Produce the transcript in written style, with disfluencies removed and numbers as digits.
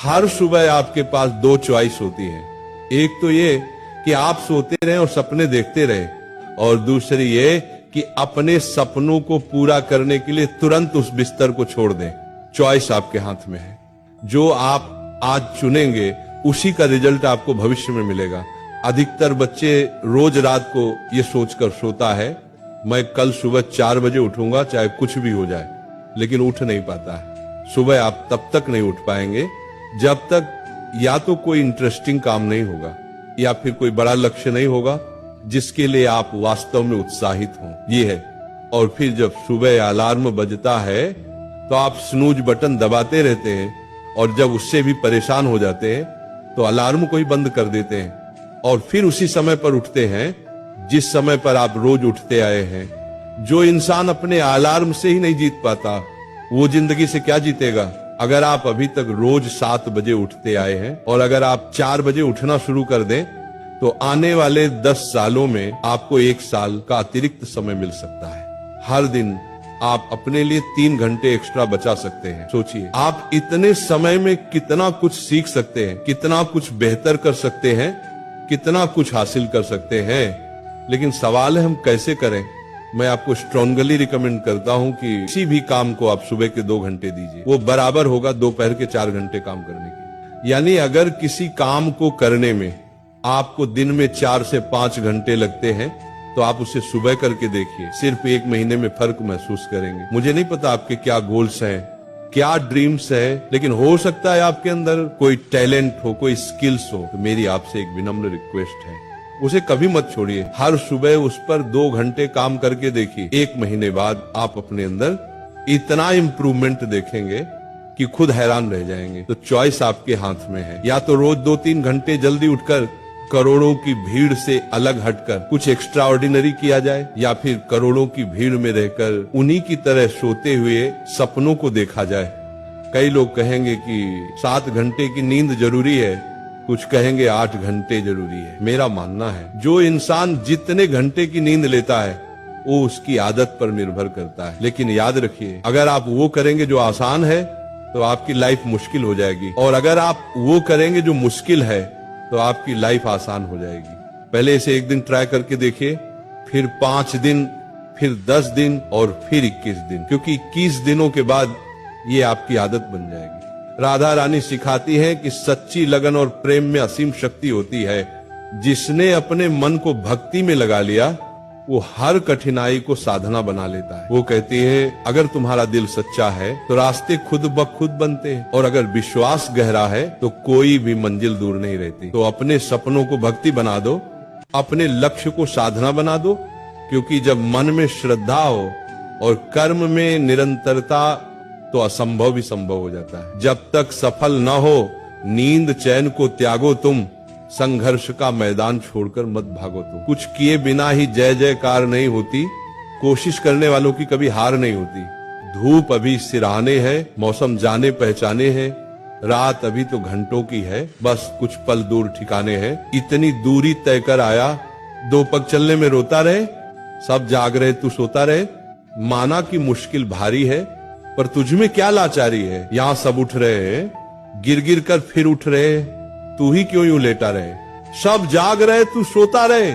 हर सुबह आपके पास दो चॉइस होती है। एक तो ये कि आप सोते रहें और सपने देखते रहें, और दूसरी ये कि अपने सपनों को पूरा करने के लिए तुरंत उस बिस्तर को छोड़ दें। चॉइस आपके हाथ में है। जो आप आज चुनेंगे उसी का रिजल्ट आपको भविष्य में मिलेगा। अधिकतर बच्चे रोज रात को ये सोचकर सोता है, मैं कल सुबह 4 बजे उठूंगा चाहे कुछ भी हो जाए, लेकिन उठ नहीं पाता है। सुबह आप तब तक नहीं उठ पाएंगे जब तक या तो कोई इंटरेस्टिंग काम नहीं होगा या फिर कोई बड़ा लक्ष्य नहीं होगा जिसके लिए आप वास्तव में उत्साहित हों। ये है। और फिर जब सुबह अलार्म बजता है तो आप स्नूज बटन दबाते रहते हैं, और जब उससे भी परेशान हो जाते हैं तो अलार्म को ही बंद कर देते हैं, और फिर उसी समय पर उठते हैं जिस समय पर आप रोज उठते आए हैं। जो इंसान अपने अलार्म से ही नहीं जीत पाता वो जिंदगी से क्या जीतेगा। अगर आप अभी तक रोज 7 बजे उठते आए हैं और अगर आप 4 बजे उठना शुरू कर दें तो आने वाले 10 सालों में आपको 1 साल का अतिरिक्त समय मिल सकता है। हर दिन आप अपने लिए 3 घंटे एक्स्ट्रा बचा सकते हैं। सोचिए आप इतने समय में कितना कुछ सीख सकते हैं, कितना कुछ बेहतर कर सकते हैं, कितना कुछ हासिल कर सकते हैं। लेकिन सवाल है हम कैसे करें। मैं आपको स्ट्रांगली रिकमेंड करता हूं कि किसी भी काम को आप सुबह के 2 घंटे दीजिए, वो बराबर होगा दोपहर के 4 घंटे काम करने के। यानी अगर किसी काम को करने में आपको दिन में 4 से 5 घंटे लगते हैं तो आप उसे सुबह करके देखिए, सिर्फ 1 महीने में फर्क महसूस करेंगे। मुझे नहीं पता आपके क्या गोल्स हैं, क्या ड्रीम्स हैं, लेकिन हो सकता है आपके अंदर कोई टैलेंट हो, कोई स्किल्स हो। तो मेरी आपसे एक विनम्र रिक्वेस्ट है, उसे कभी मत छोड़िए। हर सुबह उस पर 2 घंटे काम करके देखिए। 1 महीने बाद आप अपने अंदर इतना इम्प्रूवमेंट देखेंगे कि खुद हैरान रह जाएंगे। तो चॉइस आपके हाथ में है। या तो रोज 2-3 घंटे जल्दी उठकर करोड़ों की भीड़ से अलग हटकर कुछ एक्स्ट्रा ऑर्डिनरी किया जाए, या फिर करोड़ों की भीड़ में रहकर उन्हीं की तरह सोते हुए सपनों को देखा जाए। कई लोग कहेंगे कि 7 घंटे की नींद जरूरी है, कुछ कहेंगे 8 घंटे जरूरी है। मेरा मानना है जो इंसान जितने घंटे की नींद लेता है वो उसकी आदत पर निर्भर करता है। लेकिन याद रखिए, अगर आप वो करेंगे जो आसान है तो आपकी लाइफ मुश्किल हो जाएगी, और अगर आप वो करेंगे जो मुश्किल है तो आपकी लाइफ आसान हो जाएगी। पहले इसे 1 दिन ट्राई करके देखिए, फिर 5 दिन, फिर 10 दिन और फिर 21 दिन, क्योंकि 21 दिनों के बाद ये आपकी आदत बन जाएगी। राधा रानी सिखाती है कि सच्ची लगन और प्रेम में असीम शक्ति होती है। जिसने अपने मन को भक्ति में लगा लिया वो हर कठिनाई को साधना बना लेता है। वो कहती है अगर तुम्हारा दिल सच्चा है तो रास्ते खुद ब खुद बनते हैं, और अगर विश्वास गहरा है तो कोई भी मंजिल दूर नहीं रहती। तो अपने सपनों को भक्ति बना दो, अपने लक्ष्य को साधना बना दो, क्योंकि जब मन में श्रद्धा हो और कर्म में निरंतरता तो असंभव भी संभव हो जाता है। जब तक सफल न हो नींद चैन को त्यागो तुम, संघर्ष का मैदान छोड़कर मत भागो तुम। कुछ किए बिना ही जय जयकार नहीं होती, कोशिश करने वालों की कभी हार नहीं होती। धूप अभी सिरहाने है, मौसम जाने पहचाने हैं, रात अभी तो घंटों की है, बस कुछ पल दूर ठिकाने हैं। इतनी दूरी तय कर आया, 2 पग चलने में रोता रहे, सब जाग रहे तू सोता रहे। माना कि मुश्किल भारी है, पर तुझमें क्या लाचारी है। यहाँ सब उठ रहे हैं, गिर गिर कर फिर उठ रहे, तू ही क्यों यूं लेटा रहे। सब जाग रहे तू सोता रहे।